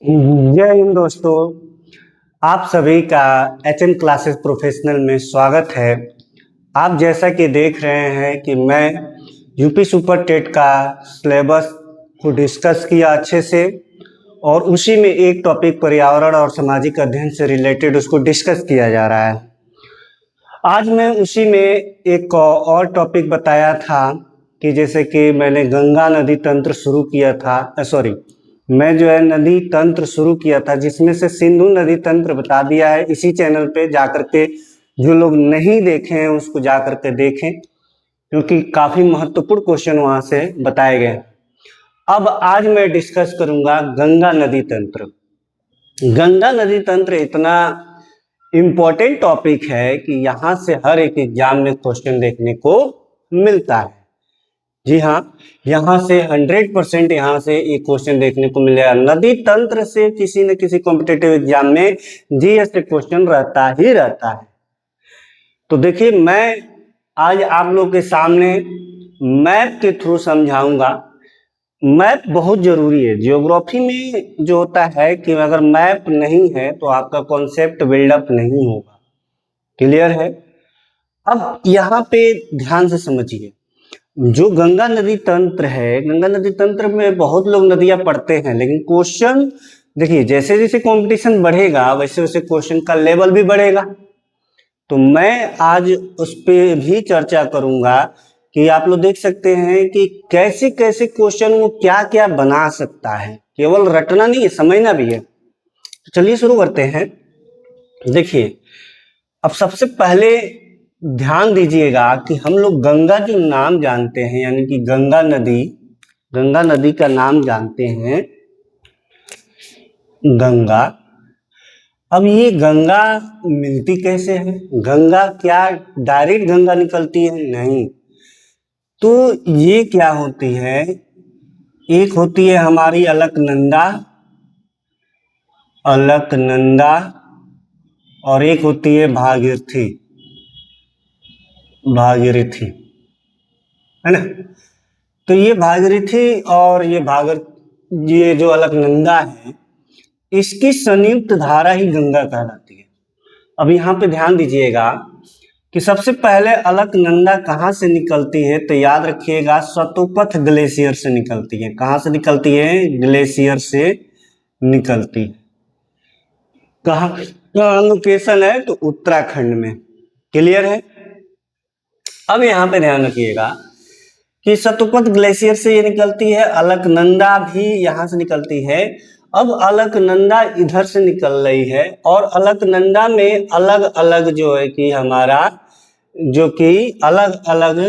जय हिंद दोस्तों। आप सभी का HM क्लासेस प्रोफेशनल में स्वागत है। आप जैसा कि देख रहे हैं कि मैं यूपी सुपर टेट का सिलेबस को डिस्कस किया अच्छे से, और उसी में एक टॉपिक पर्यावरण और सामाजिक अध्ययन से रिलेटेड उसको डिस्कस किया जा रहा है। आज मैं उसी में एक और टॉपिक बताया था कि जैसे कि मैंने गंगा नदी तंत्र शुरू किया था, मैं जो है नदी तंत्र शुरू किया था, जिसमें से सिंधु नदी तंत्र बता दिया है। इसी चैनल पे जाकर के जो लोग नहीं देखे हैं उसको जाकर के देखें, क्योंकि काफी महत्वपूर्ण क्वेश्चन वहां से बताए गए। अब आज मैं डिस्कस करूंगा गंगा नदी तंत्र। गंगा नदी तंत्र इतना इम्पोर्टेंट टॉपिक है कि यहाँ से हर एक एग्जाम में क्वेश्चन देखने को मिलता है। जी हाँ, यहाँ से 100% यहाँ से एक क्वेश्चन देखने को मिलेगा। नदी तंत्र से किसी न किसी कॉम्पिटिटिव एग्जाम में जीएस से क्वेश्चन रहता ही रहता है। तो देखिए, मैं आज आप लोग के सामने मैप के थ्रू समझाऊंगा। मैप बहुत जरूरी है। ज्योग्राफी में जो होता है कि अगर मैप नहीं है तो आपका कॉन्सेप्ट बिल्डअप नहीं होगा। क्लियर है? अब यहाँ पे ध्यान से समझिए, जो गंगा नदी तंत्र है, गंगा नदी तंत्र में बहुत लोग नदियां पढ़ते हैं, लेकिन क्वेश्चन देखिए जैसे जैसे कंपटीशन बढ़ेगा वैसे वैसे क्वेश्चन का लेवल भी बढ़ेगा। तो मैं आज उस पर भी चर्चा करूंगा कि आप लोग देख सकते हैं कि कैसे कैसे क्वेश्चन वो क्या क्या बना सकता है। केवल रटना नहीं है, समझना भी है। तो चलिए शुरू करते हैं। देखिए, अब सबसे पहले ध्यान दीजिएगा कि हम लोग गंगा जो नाम जानते हैं, यानी कि गंगा नदी का नाम जानते हैं गंगा। अब ये गंगा मिलती कैसे है? गंगा क्या डायरेक्ट गंगा निकलती है? नहीं। तो ये क्या होती है? एक होती है हमारी अलकनंदा और एक होती है भागीरथी, है ना। तो ये भागीरथी और ये जो अलकनंदा है, इसकी संयुक्त धारा ही गंगा कहलाती है। अब यहाँ पे ध्यान दीजिएगा कि सबसे पहले अलकनंदा कहाँ से निकलती है, तो याद रखिएगा सतोपथ ग्लेशियर से निकलती है। कहाँ से निकलती है? ग्लेशियर से निकलती है। कहाँ लोकेशन है? तो उत्तराखंड में। क्लियर है? अब यहाँ पे ध्यान रखिएगा कि सतोपथ ग्लेशियर से ये निकलती है, अलकनंदा भी यहाँ से निकलती है। अब अलकनंदा इधर से निकल रही है और अलकनंदा में अलग अलग जो है कि हमारा जो कि अलग अलग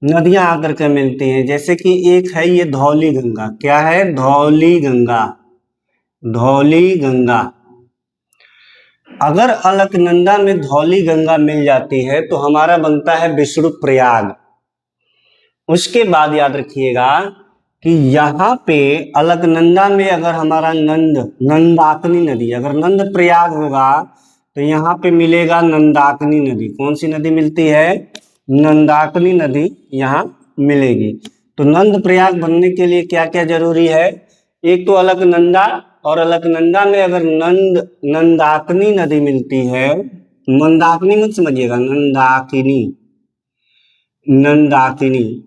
नदियां आकर के मिलती हैं। जैसे कि एक है ये धौली गंगा। क्या है? धौली गंगा। अगर अलकनंदा में धौली गंगा मिल जाती है तो हमारा बनता है विष्णुप्रयाग। उसके बाद याद रखिएगा कि यहाँ पे अलकनंदा में अगर हमारा नंदाकिनी नदी, अगर नंद प्रयाग होगा तो यहाँ पे मिलेगा नंदाकिनी नदी। कौन सी नदी मिलती है? नंदाकिनी नदी यहाँ मिलेगी। तो नंद प्रयाग बनने के लिए क्या क्या जरूरी है? एक तो अलकनंदा, और अलकनंदा में अगर नंदाकिनी नदी मिलती है, मंदाकिनी मत समझिएगा,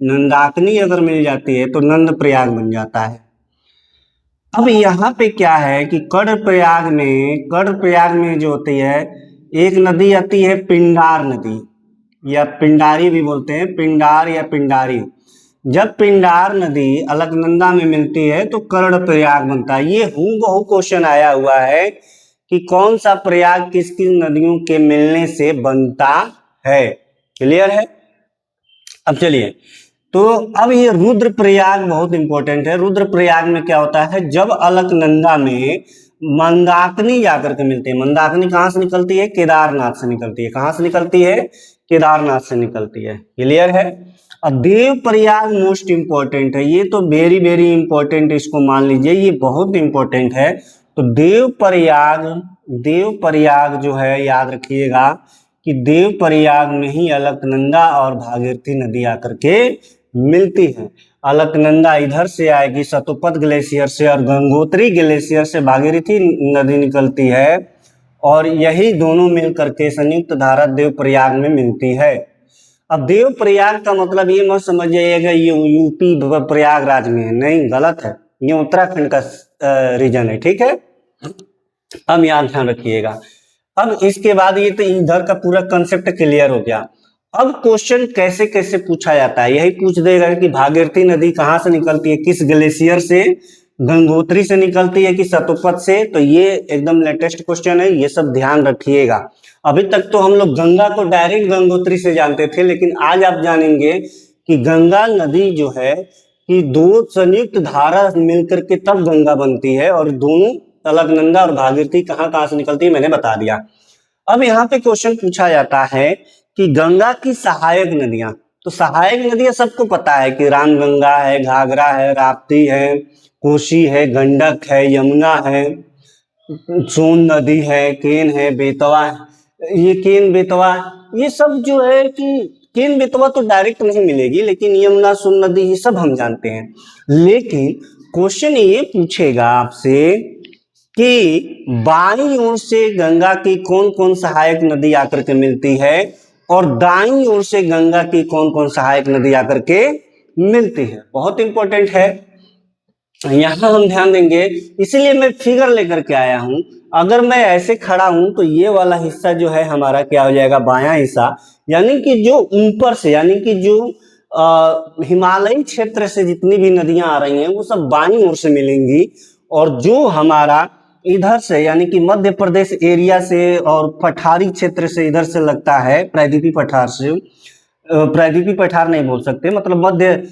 नंदाकिनी अगर मिल जाती है तो नंद प्रयाग बन जाता है। अब यहाँ पे क्या है कि कर्णप्रयाग में जो होती है एक नदी आती है पिंडार नदी, या पिंडारी भी बोलते हैं, पिंडार या पिंडारी। जब पिंडार नदी अलकनंदा में मिलती है तो कर्णप्रयाग बनता है। ये हूबहू क्वेश्चन आया हुआ है कि कौन सा प्रयाग किस किस नदियों के मिलने से बनता है। क्लियर है? अब चलिए, तो अब ये रुद्रप्रयाग बहुत इंपॉर्टेंट है। रुद्रप्रयाग में क्या होता है? जब अलकनंदा में मंदाकिनी जाकर के मिलते हैं। मंदाकिनी कहाँ से निकलती है? केदारनाथ से निकलती है। कहाँ से निकलती है? केदारनाथ से निकलती है। क्लियर है? और देवप्रयाग मोस्ट इंपॉर्टेंट है। ये तो वेरी वेरी इंपॉर्टेंट, इसको मान लीजिए, ये बहुत इंपॉर्टेंट है। तो देवप्रयाग जो है, याद रखिएगा कि देवप्रयाग में ही अलकनंदा और भागीरथी नदी आकर के मिलती है। अलकनंदा इधर से आएगी सतोपत ग्लेशियर से, और गंगोत्री ग्लेशियर से भागीरथी नदी निकलती है, और यही दोनों मिलकर के संयुक्त धारा देवप्रयाग में मिलती है। अब देवप्रयाग का मतलब ये मत समझ जाइएगा ये यूपी प्रयागराज में है, नहीं, गलत है, ये उत्तराखंड का रीजन है, ठीक है। अब यहाँ ध्यान रखिएगा। अब इसके बाद ये तो इधर का पूरा कंसेप्ट क्लियर हो गया। अब क्वेश्चन कैसे कैसे पूछा जाता है, यही पूछ देगा कि भागीरथी नदी कहाँ से निकलती है, किस ग्लेशियर से, गंगोत्री से निकलती है कि सतोपत से। तो ये एकदम लेटेस्ट क्वेश्चन है, ये सब ध्यान रखिएगा। अभी तक तो हम लोग गंगा को डायरेक्ट गंगोत्री से जानते थे, लेकिन आज आप जानेंगे कि गंगा नदी जो है कि दो संयुक्त धारा मिलकर के तब गंगा बनती है, और दोनों अलकनंदा और भागीरथी कहाँ से निकलती है मैंने बता दिया। अब यहाँ पे क्वेश्चन पूछा जाता है कि गंगा की सहायक नदियां, तो सहायक नदियां सबको पता है कि रामगंगा है, घाघरा है, राप्ती है, कोसी है, गंडक है, यमुना है, सोन नदी है, केन है, बेतवा, ये केन बेतवा, ये सब जो है कि केन बेतवा तो डायरेक्ट नहीं मिलेगी, लेकिन यमुना, सोन नदी ये सब हम जानते हैं। लेकिन क्वेश्चन ये पूछेगा आपसे कि बाईं ओर से गंगा की कौन कौन सहायक नदी आकर के मिलती है, और दाईं ओर से गंगा की कौन कौन सहायक नदी आकर के मिलती है। बहुत इंपॉर्टेंट है, यहां हम ध्यान देंगे, इसलिए मैं फिगर लेकर के आया हूं। अगर मैं ऐसे खड़ा हूं तो ये वाला हिस्सा जो है हमारा क्या हो जाएगा, बायां हिस्सा, यानी कि जो ऊपर से, यानी कि जो हिमालयी क्षेत्र से जितनी भी नदियां आ रही हैं वो सब बाईं ओर से मिलेंगी, और जो हमारा इधर से यानी कि मध्य प्रदेश एरिया से और पठारी क्षेत्र से इधर से लगता है, प्रायद्वीपीय पठार से, प्रायद्वीपीय पठार नहीं बोल सकते, मतलब मध्य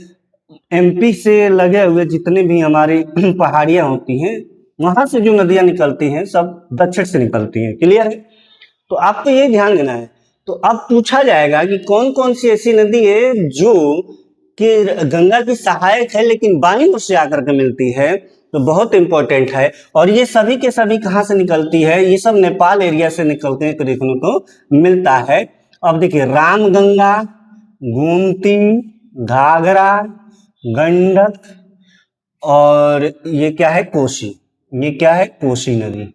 एमपी से लगे हुए जितने भी हमारी पहाड़ियां होती हैं वहां से जो नदियां निकलती हैं सब दक्षिण से निकलती हैं। क्लियर है? तो आपको ये ध्यान देना है। तो अब पूछा जाएगा कि कौन कौन सी ऐसी नदी है जो कि गंगा की सहायक है लेकिन बाईं ओर से आकर के मिलती है। तो बहुत इंपॉर्टेंट है, और ये सभी के सभी कहाँ से निकलती है, ये सब नेपाल एरिया से निकलते हैं, तो देखने को मिलता है। अब देखिए, रामगंगा, गोमती, घाघरा, गंडक, और ये क्या है, कोसी, ये क्या है, कोसी नदी,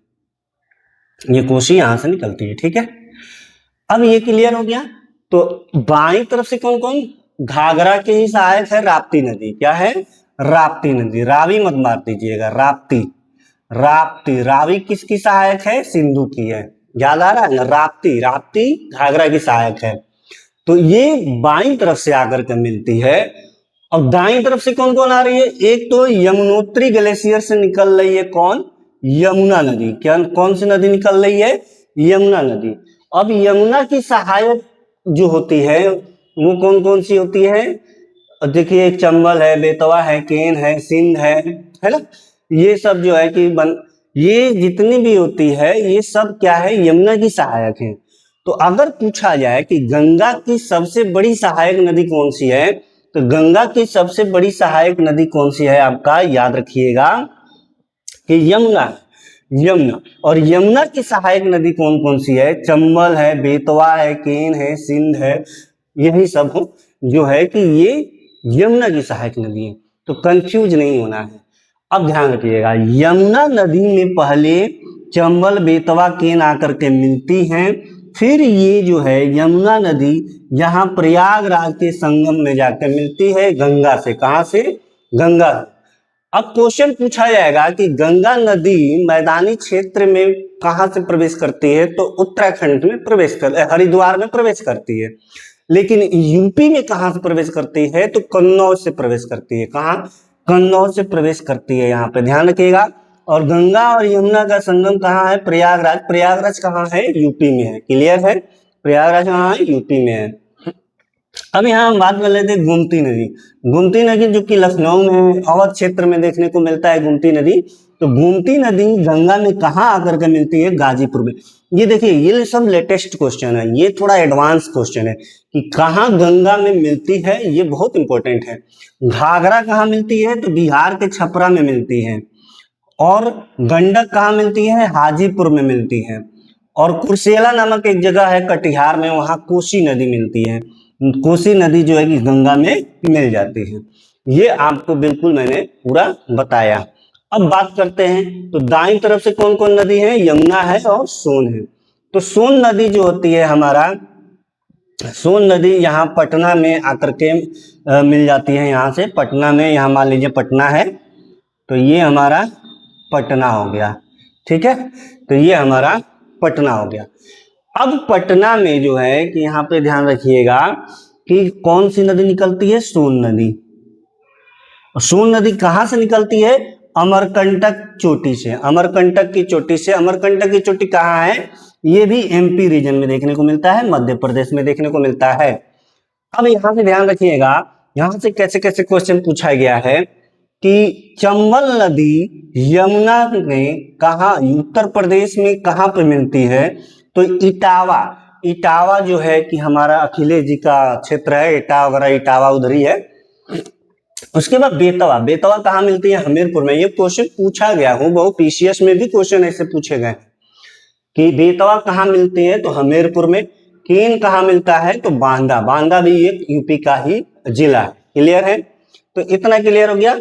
ये कोसी यहां से निकलती है, ठीक है। अब ये क्लियर हो गया। तो बाईं तरफ से कौन कौन, घाघरा के ही सहायक है राप्ती नदी, क्या है, राप्ती नदी, रावी मत मार दीजिएगा, राप्ती, राप्ती, रावी किसकी सहायक है, सिंधु की है, याद आ रहा है ना, राप्ती, राप्ती घाघरा की सहायक है। तो ये बाईं तरफ से आकर के मिलती है। और दाईं तरफ से कौन कौन आ रही है, एक तो यमुनोत्री ग्लेशियर से निकल रही है कौन, यमुना नदी, क्या कौन सी नदी निकल रही है, यमुना नदी। अब यमुना की सहायक जो होती है वो कौन कौन सी होती है, देखिए, एक चंबल है, बेतवा है, केन है, सिंध है ना, ये सब जो है कि ये जितनी भी होती है ये सब क्या है, यमुना की सहायक है। तो अगर पूछा जाए कि गंगा की सबसे बड़ी सहायक नदी कौन सी है, तो गंगा की सबसे बड़ी सहायक नदी कौन सी है, आपका याद रखिएगा कि यमुना, यमुना। और यमुना की सहायक नदी कौन कौन सी है, चंबल है, बेतवा है, केन है, सिंध है, यही सब हो जो है कि ये यमुना की सहायक नदी है। तो कंफ्यूज नहीं होना है। अब ध्यान रखिएगा, यमुना नदी में पहले चंबल, बेतवा, केन आकर के मिलती हैं, फिर ये जो है यमुना नदी यहाँ प्रयागराज के संगम में जाकर मिलती है गंगा से, कहां से, गंगा। अब क्वेश्चन पूछा जाएगा कि गंगा नदी मैदानी क्षेत्र में कहां से प्रवेश करती है, तो उत्तराखंड में प्रवेश कर, हरिद्वार में प्रवेश करती है। लेकिन यूपी में कहां से प्रवेश करती है, तो कन्नौज से प्रवेश करती है, कहां, कन्नौज से प्रवेश करती है, यहाँ पे ध्यान रखिएगा। और गंगा और यमुना का संगम कहाँ है, प्रयागराज, प्रयागराज कहाँ है, यूपी में है। क्लियर है, प्रयागराज कहाँ है, यूपी में है। अब यहाँ हम बात कर लेते हैं गोमती नदी। गोमती नदी जो कि लखनऊ में, अवध क्षेत्र में देखने को मिलता है गोमती नदी। तो गोमती नदी गंगा में कहाँ आकर के मिलती है, गाजीपुर में। ये देखिए, ये सब लेटेस्ट क्वेश्चन है, ये थोड़ा एडवांस क्वेश्चन है कि कहाँ गंगा में मिलती है, ये बहुत इंपॉर्टेंट है। घाघरा कहाँ मिलती है, तो बिहार के छपरा में मिलती है। और गंडक कहाँ मिलती है, हाजीपुर में मिलती है। और कुर्सेला नामक एक जगह है कटिहार में, वहां कोसी नदी मिलती है। कोसी नदी जो है कि गंगा में मिल जाती है। ये आपको बिल्कुल मैंने पूरा बताया। अब बात करते हैं, तो दाईं तरफ से कौन कौन नदी है, यमुना है और सोन है। तो सोन नदी जो होती है हमारा, सोन नदी यहाँ पटना में आकर के मिल जाती है। यहाँ से पटना में, यहाँ मान लीजिए पटना है, तो ये हमारा पटना हो गया, ठीक है। तो ये हमारा पटना हो गया। अब पटना में जो है कि यहाँ पे ध्यान रखिएगा कि कौन सी नदी निकलती है, सोन नदी। सोन नदी कहाँ से निकलती है, अमरकंटक चोटी से, अमरकंटक की चोटी से। अमरकंटक की चोटी कहाँ है, ये भी एमपी रीजन में देखने को मिलता है, मध्य प्रदेश में देखने को मिलता है। अब यहां से ध्यान रखिएगा, यहां से कैसे कैसे क्वेश्चन पूछा गया है कि चंबल नदी यमुना में कहा, उत्तर प्रदेश में कहां पे मिलती है, तो इटावा, इटावा जो है कि हमारा अखिलेश जी का क्षेत्र है, इटावा वगैरह, इटावा उधर ही है। उसके बाद बेतवा, बेतवा कहाँ मिलती है, हमीरपुर में। ये क्वेश्चन पूछा गया हूँ, बहुत पीसीएस में भी क्वेश्चन ऐसे पूछे गए कि बेतवा कहाँ मिलती है, तो हमीरपुर में। केन कहाँ मिलता है, तो बांदा, बांदा भी एक यूपी का ही जिला है। क्लियर है, तो इतना क्लियर हो गया।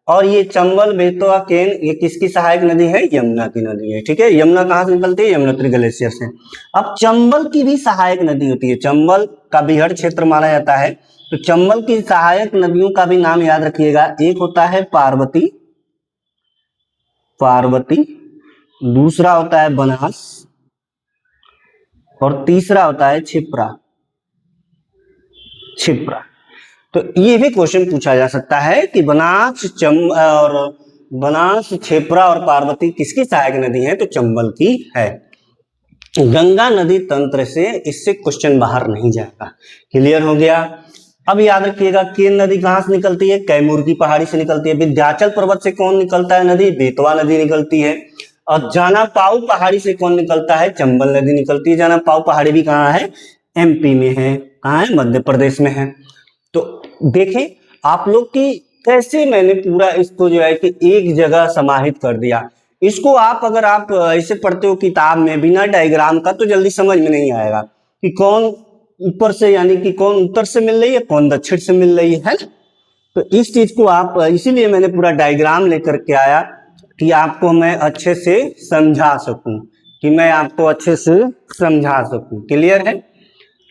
और ये चंबल, बेतवा, केन, ये किसकी सहायक नदी है, यमुना की नदी है, ठीक है। यमुना कहाँ से निकलती है, यमुनोत्री ग्लेशियर से। अब चंबल की भी सहायक नदी होती है, चंबल का बिहड़ क्षेत्र माना जाता है, तो चंबल की सहायक नदियों का भी नाम याद रखिएगा। एक होता है पार्वती, पार्वती, दूसरा होता है बनास, और तीसरा होता है क्षिप्रा, क्षिप्रा। तो ये भी क्वेश्चन पूछा जा सकता है कि बनास, बनास, क्षिप्रा और पार्वती किसकी सहायक नदी है, तो चंबल की है। गंगा नदी तंत्र से इससे क्वेश्चन बाहर नहीं जाएगा। क्लियर हो गया। अब याद रखिएगा, केन नदी कहां से निकलती है, कैमूर की पहाड़ी से निकलती है। विंध्याचल पर्वत से कौन निकलता है नदी, बेतवा नदी निकलती है। और जाना पाऊ पहाड़ी से कौन निकलता है, चंबल नदी निकलती है। जाना पाऊ पहाड़ी भी कहाँ है, एमपी में है, कहाँ है, मध्य प्रदेश में है। तो देखें आप लोग की कैसे मैंने पूरा इसको जो है कि एक जगह समाहित कर दिया। इसको आप अगर आप ऐसे पढ़ते हो किताब में बिना डायग्राम का, तो जल्दी समझ में नहीं आएगा कि कौन ऊपर से, यानी कि कौन उत्तर से मिल रही है, कौन दक्षिण से मिल रही है। तो इस चीज को आप, इसीलिए मैंने पूरा डायग्राम लेकर के आया कि आपको मैं अच्छे से समझा सकूं, कि मैं आपको अच्छे से समझा सकूं। क्लियर है।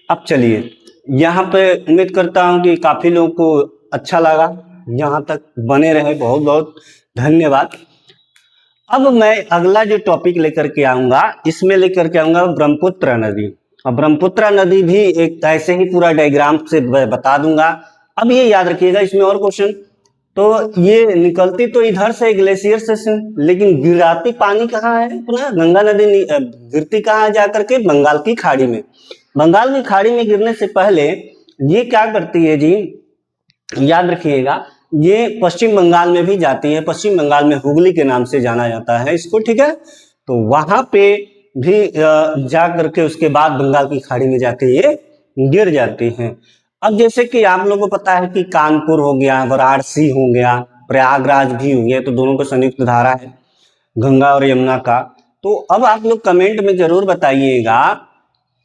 अब चलिए, यहाँ पे उम्मीद करता हूं कि काफी लोगों को अच्छा लगा, यहाँ तक बने रहे, बहुत बहुत धन्यवाद। अब मैं अगला जो टॉपिक लेकर के आऊंगा, इसमें लेकर के आऊंगा ब्रह्मपुत्र नदी। और ब्रह्मपुत्र नदी भी एक ऐसे ही पूरा डायग्राम से बता दूंगा। अब ये याद रखिएगा, इसमें और क्वेश्चन, तो ये निकलती तो इधर से ग्लेशियर से, लेकिन गिराती पानी कहाँ है, पुनः गंगा नदी गिरती कहाँ है, जाकर के बंगाल की खाड़ी में। बंगाल की खाड़ी में गिरने से पहले ये क्या करती है जी, याद रखिएगा, ये पश्चिम बंगाल में भी जाती है। पश्चिम बंगाल में हुगली के नाम से जाना जाता है इसको, ठीक है। तो वहां पे भी जा करके उसके बाद बंगाल की खाड़ी में जाके ये गिर जाती हैं। अब जैसे कि आप लोगों को पता है कि कानपुर हो गया, वाराणसी हो गया, प्रयागराज भी हो गया, तो दोनों को संयुक्त धारा है गंगा और यमुना का। तो अब आप लोग कमेंट में जरूर बताइएगा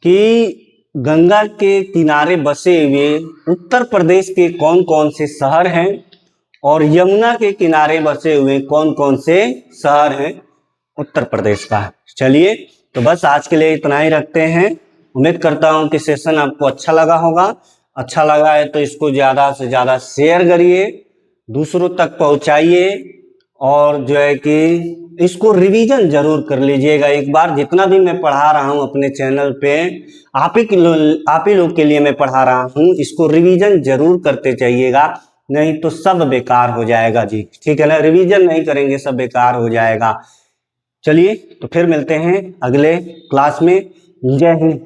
कि गंगा के किनारे बसे हुए उत्तर प्रदेश के कौन कौन से शहर हैं, और यमुना के किनारे बसे हुए कौन कौन से शहर हैं उत्तर प्रदेश का। चलिए, तो बस आज के लिए इतना ही रखते हैं। उम्मीद करता हूं कि सेशन आपको अच्छा लगा होगा। अच्छा लगा है तो इसको ज्यादा से ज्यादा शेयर करिए, दूसरों तक पहुंचाइए, और जो है कि इसको रिवीजन जरूर कर लीजिएगा एक बार। जितना भी मैं पढ़ा रहा हूं अपने चैनल पे, आप ही लोग के लिए मैं पढ़ा रहा हूं, इसको रिवीजन जरूर करते जाइएगा, नहीं तो सब बेकार हो जाएगा जी, ठीक है ना। रिवीजन नहीं करेंगे सब बेकार हो जाएगा। चलिए, तो फिर मिलते हैं अगले क्लास में। जय हिंद।